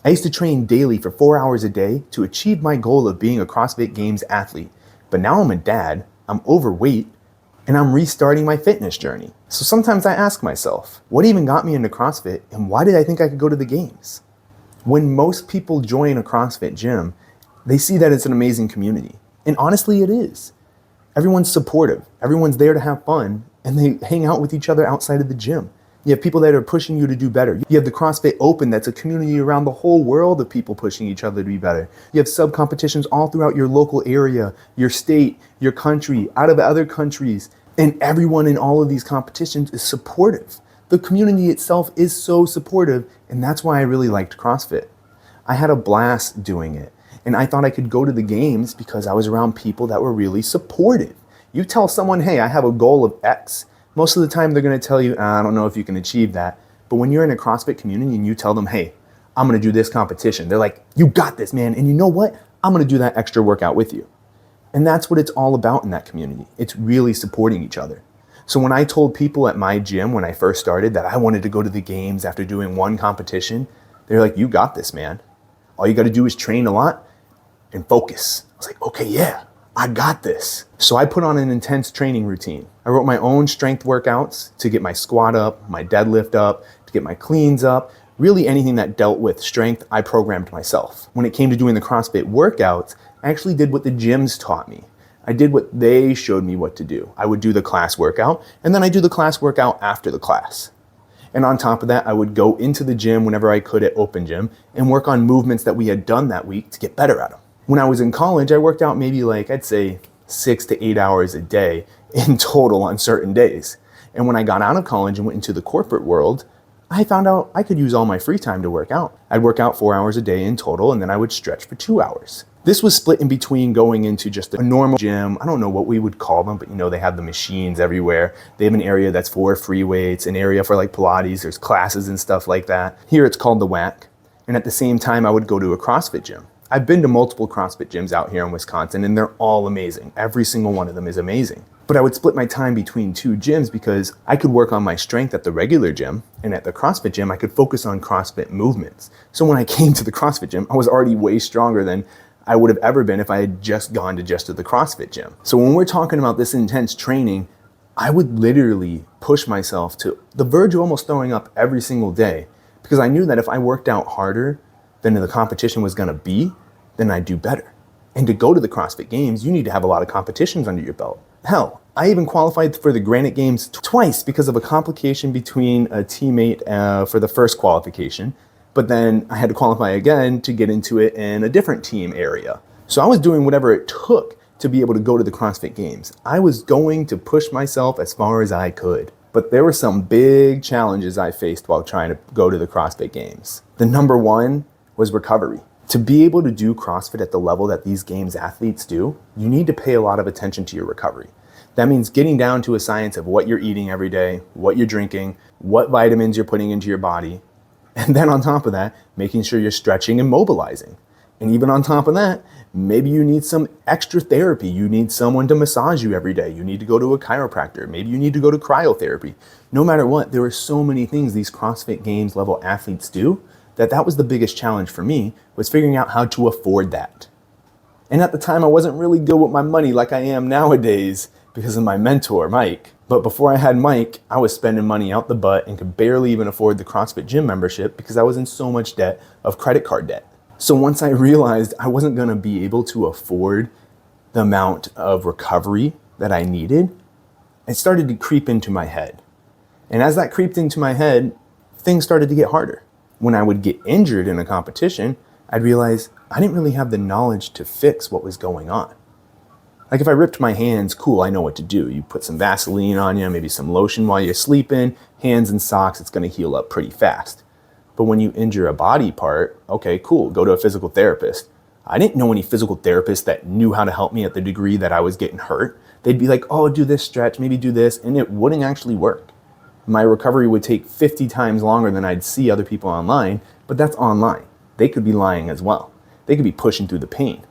I used to train daily for 4 hours a day to achieve my goal of being a CrossFit Games athlete. But now I'm a dad, I'm overweight, and I'm restarting my fitness journey. So sometimes I ask myself, what even got me into CrossFit and why did I think I could go to the games? When most people join a CrossFit gym, they see that it's an amazing community. And honestly, it is. Everyone's supportive, everyone's there to have fun, and they hang out with each other outside of the gym. You have people that are pushing you to do better. You have the CrossFit Open, that's a community around the whole world of people pushing each other to be better. You have sub-competitions all throughout your local area, your state, your country, out of other countries, and everyone in all of these competitions is supportive. The community itself is so supportive, and that's why I really liked CrossFit. I had a blast doing it, and I thought I could go to the games because I was around people that were really supportive. You tell someone, hey, I have a goal of X, most of the time they're going to tell you, I don't know if you can achieve that. But when you're in a CrossFit community and you tell them, hey, I'm going to do this competition, they're like, you got this, man. And you know what? I'm going to do that extra workout with you. And that's what it's all about in that community. It's really supporting each other. So when I told people at my gym when I first started that I wanted to go to the games after doing one competition, they're like, you got this, man. All you got to do is train a lot and focus. I was like, okay, yeah, I got this. So I put on an intense training routine. I wrote my own strength workouts to get my squat up, my deadlift up, to get my cleans up. Really anything that dealt with strength, I programmed myself. When it came to doing the CrossFit workouts, I actually did what the gyms taught me. I did what they showed me what to do. I would do the class workout, and then I do the class workout after the class. And on top of that, I would go into the gym whenever I could at open gym and work on movements that we had done that week to get better at them. When I was in college, I worked out maybe I'd say 6 to 8 hours a day in total on certain days. And when I got out of college and went into the corporate world, I found out I could use all my free time to work out. I'd work out 4 hours a day in total, and then I would stretch for 2 hours. This was split in between going into just a normal gym. I don't know what we would call them, but they have the machines everywhere. They have an area that's for free weights, an area for Pilates, there's classes and stuff like that. Here it's called the WAC. And at the same time, I would go to a CrossFit gym. I've been to multiple CrossFit gyms out here in Wisconsin, and they're all amazing. Every single one of them is amazing. But I would split my time between two gyms because I could work on my strength at the regular gym, and at the CrossFit gym, I could focus on CrossFit movements. So when I came to the CrossFit gym, I was already way stronger than I would have ever been if I had just gone to the CrossFit gym. So when we're talking about this intense training, I would literally push myself to the verge of almost throwing up every single day because I knew that if I worked out harder than the competition was gonna be, then I'd do better. And to go to the CrossFit Games, you need to have a lot of competitions under your belt. Hell, I even qualified for the Granite Games twice because of a complication between a teammate for the first qualification, but then I had to qualify again to get into it in a different team area. So I was doing whatever it took to be able to go to the CrossFit Games. I was going to push myself as far as I could. But there were some big challenges I faced while trying to go to the CrossFit Games. The number one was recovery. To be able to do CrossFit at the level that these games athletes do, you need to pay a lot of attention to your recovery. That means getting down to a science of what you're eating every day, what you're drinking, what vitamins you're putting into your body, and then on top of that, making sure you're stretching and mobilizing. And even on top of that, maybe you need some extra therapy. You need someone to massage you every day. You need to go to a chiropractor. Maybe you need to go to cryotherapy. No matter what, there are so many things these CrossFit Games level athletes do that was the biggest challenge for me, was figuring out how to afford that. And at the time, I wasn't really good with my money like I am nowadays because of my mentor, Mike. But before I had Mike, I was spending money out the butt and could barely even afford the CrossFit gym membership because I was in so much debt of credit card debt. So once I realized I wasn't gonna be able to afford the amount of recovery that I needed, it started to creep into my head. And as that creeped into my head, things started to get harder. When I would get injured in a competition, I'd realize I didn't really have the knowledge to fix what was going on. Like if I ripped my hands, cool, I know what to do. You put some Vaseline on you, maybe some lotion while you're sleeping, hands and socks, it's gonna heal up pretty fast. But when you injure a body part, okay, cool, go to a physical therapist. I didn't know any physical therapists that knew how to help me at the degree that I was getting hurt. They'd be like, oh, do this stretch, maybe do this, and it wouldn't actually work. My recovery would take 50 times longer than I'd see other people online, but that's online. They could be lying as well. They could be pushing through the pain.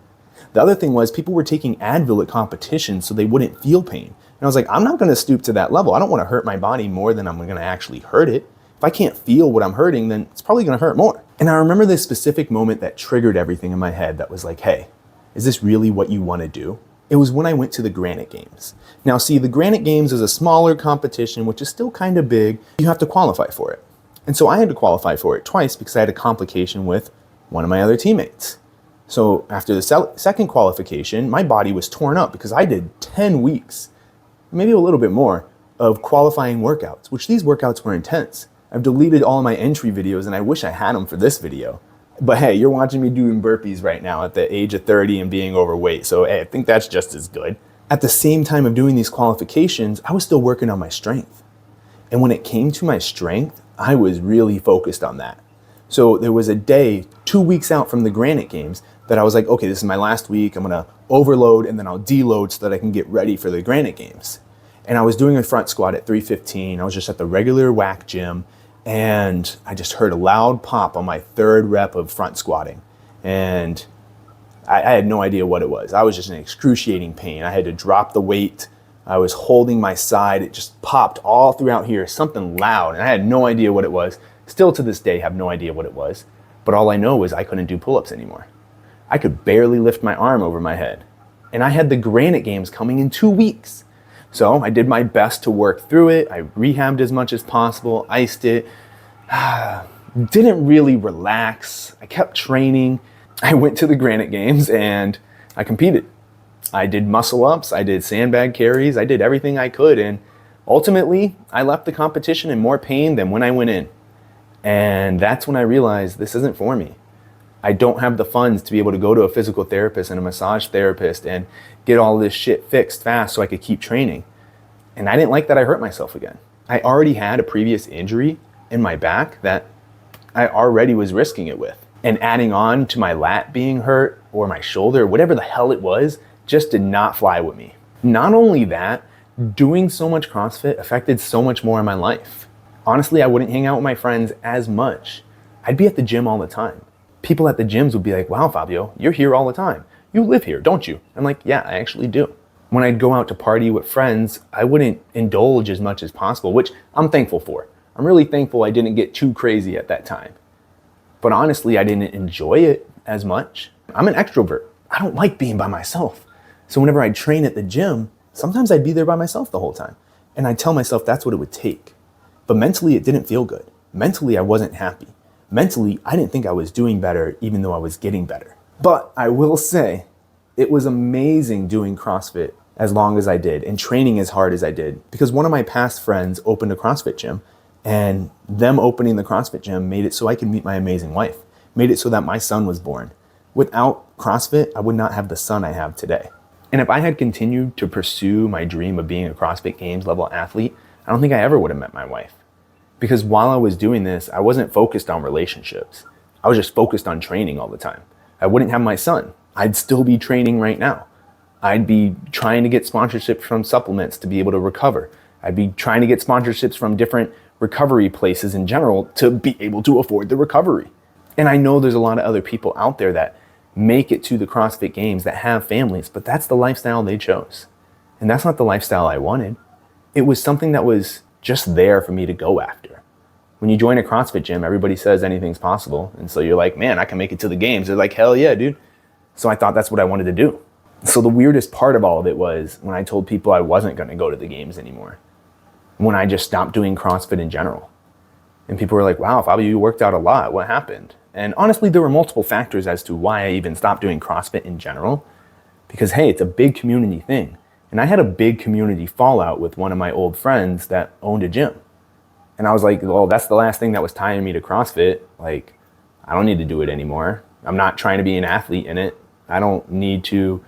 The other thing was people were taking Advil at competitions so they wouldn't feel pain. And I was like, I'm not gonna stoop to that level. I don't wanna hurt my body more than I'm gonna actually hurt it. If I can't feel what I'm hurting, then it's probably gonna hurt more. And I remember this specific moment that triggered everything in my head that was like, hey, is this really what you want to do? It was when I went to the Granite Games. Now see, the Granite Games is a smaller competition, which is still kind of big. You have to qualify for it. And so I had to qualify for it twice because I had a complication with one of my other teammates. So after the second qualification, my body was torn up because I did 10 weeks, maybe a little bit more, of qualifying workouts, which these workouts were intense. I've deleted all my entry videos and I wish I had them for this video. But hey, you're watching me doing burpees right now at the age of 30 and being overweight. So hey, I think that's just as good. At the same time of doing these qualifications, I was still working on my strength. And when it came to my strength, I was really focused on that. So there was a day, 2 weeks out from the Granite Games, that I was like, okay, this is my last week. I'm gonna overload and then I'll deload so that I can get ready for the Granite Games. And I was doing a front squat at 315. I was just at the regular whack gym and I just heard a loud pop on my third rep of front squatting. And I had no idea what it was. I was just in excruciating pain. I had to drop the weight. I was holding my side. It just popped all throughout here, something loud. And I had no idea what it was. Still to this day, have no idea what it was. But all I know is I couldn't do pull-ups anymore. I could barely lift my arm over my head. And I had the Granite Games coming in 2 weeks. So I did my best to work through it. I rehabbed as much as possible, iced it, didn't really relax. I kept training. I went to the Granite Games and I competed. I did muscle ups, I did sandbag carries, I did everything I could. And ultimately, I left the competition in more pain than when I went in. And that's when I realized this isn't for me. I don't have the funds to be able to go to a physical therapist and a massage therapist and get all this shit fixed fast so I could keep training. And I didn't like that I hurt myself again. I already had a previous injury in my back that I already was risking it with. And adding on to my lat being hurt or my shoulder, whatever the hell it was, just did not fly with me. Not only that, doing so much CrossFit affected so much more in my life. Honestly, I wouldn't hang out with my friends as much. I'd be at the gym all the time. People at the gyms would be like, wow, Fabio, you're here all the time. You live here, don't you? I'm like, yeah, I actually do. When I'd go out to party with friends, I wouldn't indulge as much as possible, which I'm thankful for. I'm really thankful I didn't get too crazy at that time. But honestly, I didn't enjoy it as much. I'm an extrovert. I don't like being by myself. So whenever I'd train at the gym, sometimes I'd be there by myself the whole time. And I'd tell myself that's what it would take. But mentally, it didn't feel good. Mentally, I wasn't happy. Mentally, I didn't think I was doing better, even though I was getting better. But I will say, it was amazing doing CrossFit as long as I did and training as hard as I did, because one of my past friends opened a CrossFit gym, and them opening the CrossFit gym made it so I could meet my amazing wife, made it so that my son was born. Without CrossFit, I would not have the son I have today. And if I had continued to pursue my dream of being a CrossFit Games level athlete, I don't think I ever would have met my wife. Because while I was doing this, I wasn't focused on relationships. I was just focused on training all the time. I wouldn't have my son. I'd still be training right now. I'd be trying to get sponsorships from supplements to be able to recover. I'd be trying to get sponsorships from different recovery places in general to be able to afford the recovery. And I know there's a lot of other people out there that make it to the CrossFit Games that have families, but that's the lifestyle they chose. And that's not the lifestyle I wanted. It was something that was just there for me to go after. When you join a CrossFit gym, everybody says anything's possible. And so you're like, man, I can make it to the games. They're like, hell yeah, dude. So I thought that's what I wanted to do. So the weirdest part of all of it was when I told people I wasn't going to go to the games anymore. When I just stopped doing CrossFit in general. And people were like, wow, Fabio, you worked out a lot. What happened? And honestly, there were multiple factors as to why I even stopped doing CrossFit in general. Because hey, it's a big community thing. And I had a big community fallout with one of my old friends that owned a gym. And I was like, well, that's the last thing that was tying me to CrossFit. Like, I don't need to do it anymore. I'm not trying to be an athlete in it. I don't need to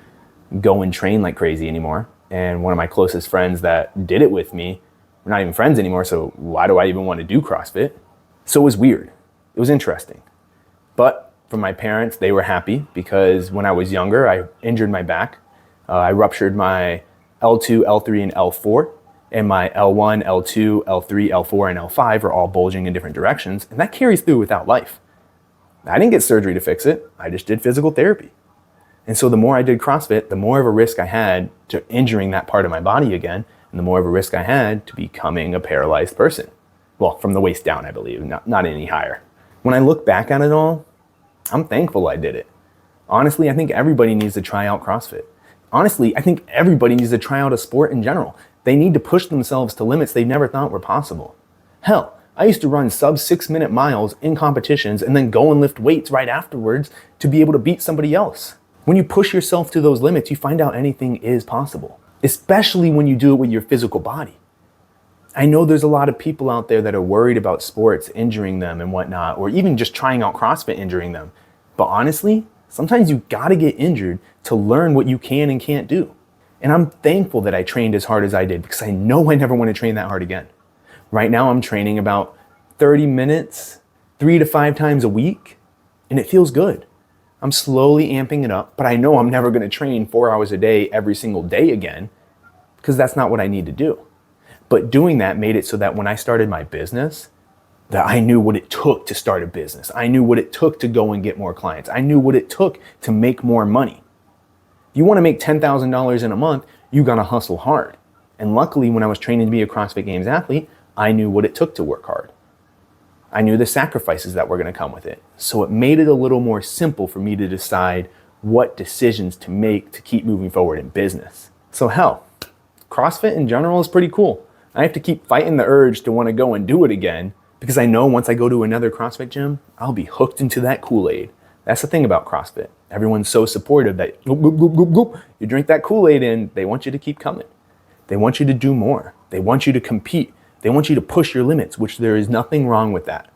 go and train like crazy anymore. And one of my closest friends that did it with me, we're not even friends anymore, so why do I even want to do CrossFit? So it was weird. It was interesting. But for my parents, they were happy because when I was younger, I injured my back. I ruptured my L2, L3, and L4. And my L1, L2, L3, L4, and L5 are all bulging in different directions. And that carries through without life. I didn't get surgery to fix it. I just did physical therapy. And so the more I did CrossFit, the more of a risk I had to injuring that part of my body again, and the more of a risk I had to becoming a paralyzed person. Well, from the waist down, I believe, not any higher. When I look back at it all, I'm thankful I did it. Honestly, I think everybody needs to try out CrossFit. Honestly, I think everybody needs to try out a sport in general. They need to push themselves to limits they never thought were possible. Hell, I used to run sub 6-minute miles in competitions and then go and lift weights right afterwards to be able to beat somebody else. When you push yourself to those limits, you find out anything is possible, especially when you do it with your physical body. I know there's a lot of people out there that are worried about sports injuring them and whatnot, or even just trying out CrossFit injuring them. But honestly, sometimes you gotta get injured to learn what you can and can't do. And I'm thankful that I trained as hard as I did, because I know I never want to train that hard again. Right now I'm training about 30 minutes, 3 to 5 times a week, and it feels good. I'm slowly amping it up, but I know I'm never gonna train 4 hours a day every single day again, because that's not what I need to do. But doing that made it so that when I started my business, that I knew what it took to start a business. I knew what it took to go and get more clients. I knew what it took to make more money. If you want to make $10,000 in a month, you gotta hustle hard. And luckily, when I was training to be a CrossFit Games athlete, I knew what it took to work hard. I knew the sacrifices that were gonna come with it. So it made it a little more simple for me to decide what decisions to make to keep moving forward in business. So hell, CrossFit in general is pretty cool. I have to keep fighting the urge to want to go and do it again, because I know once I go to another CrossFit gym, I'll be hooked into that Kool-Aid. That's the thing about CrossFit. Everyone's so supportive that you drink that Kool-Aid in, they want you to keep coming. They want you to do more. They want you to compete. They want you to push your limits, which there is nothing wrong with that.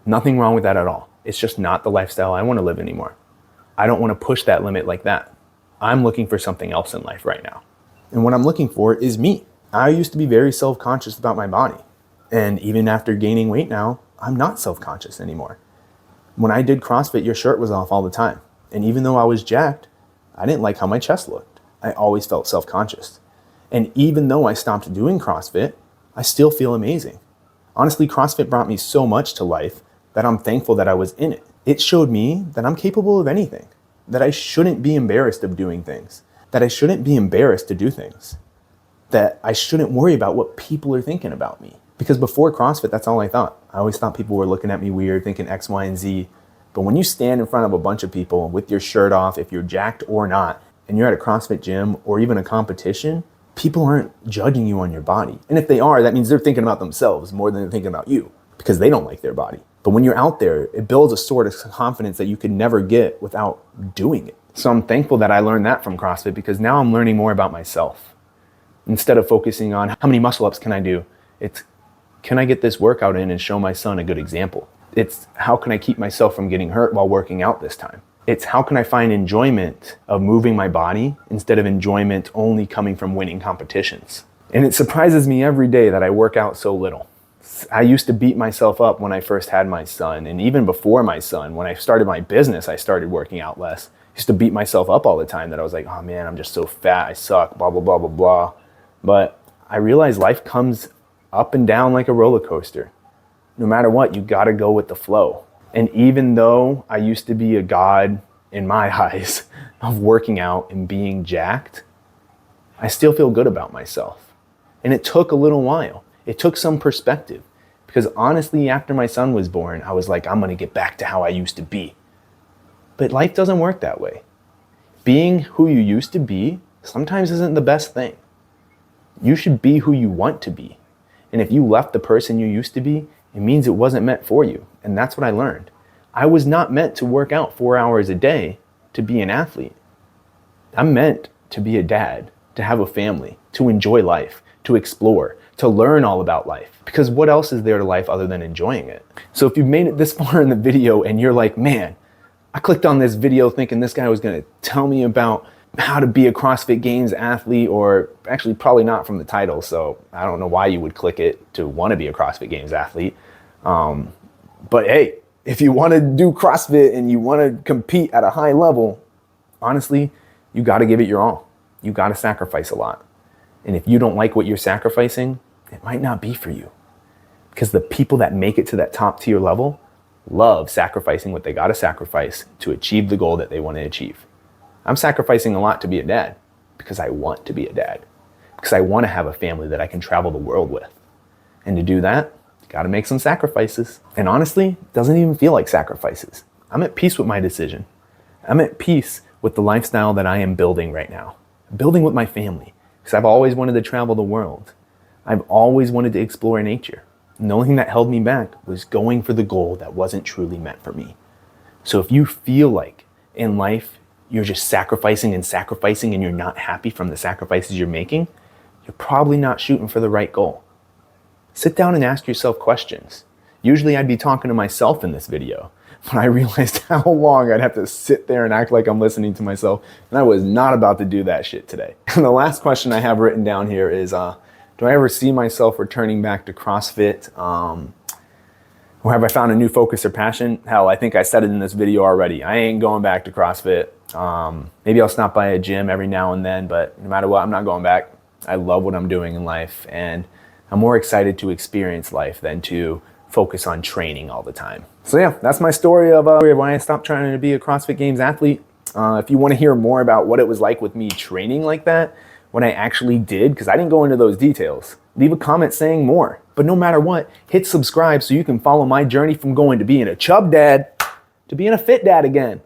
Nothing wrong with that at all. It's just not the lifestyle I want to live anymore. I don't want to push that limit like that. I'm looking for something else in life right now. And what I'm looking for is me. I used to be very self-conscious about my body. And even after gaining weight now, I'm not self-conscious anymore. When I did CrossFit, your shirt was off all the time. And even though I was jacked, I didn't like how my chest looked. I always felt self-conscious. And even though I stopped doing CrossFit, I still feel amazing. Honestly, CrossFit brought me so much to life that I'm thankful that I was in it. It showed me that I'm capable of anything, that I shouldn't be embarrassed of doing things, that I shouldn't be embarrassed to do things, that I shouldn't worry about what people are thinking about me. Because before CrossFit, that's all I thought. I always thought people were looking at me weird, thinking X, Y, and Z. But when you stand in front of a bunch of people with your shirt off, if you're jacked or not, and you're at a CrossFit gym or even a competition, people aren't judging you on your body. And if they are, that means they're thinking about themselves more than they're thinking about you, because they don't like their body. But when you're out there, it builds a sort of confidence that you could never get without doing it. So I'm thankful that I learned that from CrossFit, because now I'm learning more about myself. Instead of focusing on how many muscle ups can I do, it's can I get this workout in and show my son a good example? It's how can I keep myself from getting hurt while working out this time? It's how can I find enjoyment of moving my body instead of enjoyment only coming from winning competitions? And it surprises me every day that I work out so little. I used to beat myself up when I first had my son, and even before my son, when I started my business, I started working out less. I used to beat myself up all the time that I was like, oh man, I'm just so fat, I suck, blah, blah, blah, blah, blah. But I realized life comes up and down like a roller coaster. No matter what, you gotta go with the flow. And even though I used to be a god in my eyes of working out and being jacked, I still feel good about myself. And it took a little while. It took some perspective, because honestly, after my son was born, I was like, I'm gonna get back to how I used to be. But life doesn't work that way. Being who you used to be sometimes isn't the best thing. You should be who you want to be. And if you left the person you used to be, it means it wasn't meant for you. And that's what I learned. I was not meant to work out 4 hours a day to be an athlete. I'm meant to be a dad, to have a family, to enjoy life, to explore, to learn all about life. Because what else is there to life other than enjoying it? So if you've made it this far in the video and you're like, man, I clicked on this video thinking this guy was gonna tell me about how to be a CrossFit Games athlete, or actually probably not from the title, so I don't know why you would click it to want to be a CrossFit Games athlete. But hey, if you want to do CrossFit and you want to compete at a high level, honestly, you got to give it your all. You got to sacrifice a lot. And if you don't like what you're sacrificing, it might not be for you. Because the people that make it to that top tier level love sacrificing what they got to sacrifice to achieve the goal that they want to achieve. I'm sacrificing a lot to be a dad because I want to be a dad, because I want to have a family that I can travel the world with. And to do that, you Gotta make some sacrifices. And honestly, it doesn't even feel like sacrifices. I'm at peace with my decision. I'm at peace with the lifestyle that I am building right now. I'm building with my family, because I've always wanted to travel the world. I've always wanted to explore nature. And the only thing that held me back was going for the goal that wasn't truly meant for me. So if you feel like in life, you're just sacrificing and you're not happy from the sacrifices you're making, you're probably not shooting for the right goal. Sit down and ask yourself questions. Usually I'd be talking to myself in this video, but I realized how long I'd have to sit there and act like I'm listening to myself, and I was not about to do that shit today. And the last question I have written down here is, do I ever see myself returning back to CrossFit? Or have I found a new focus or passion? Hell, I think I said it in this video already. I ain't going back to CrossFit. Maybe I'll stop by a gym every now and then, but no matter what, I'm not going back. I love what I'm doing in life, and I'm more excited to experience life than to focus on training all the time. So yeah, that's my story of why I stopped trying to be a CrossFit Games athlete. If you want to hear more about what it was like with me training like that, what I actually did, because I didn't go into those details, leave a comment saying more. But no matter what, hit subscribe so you can follow my journey from going to being a chub dad to being a fit dad again.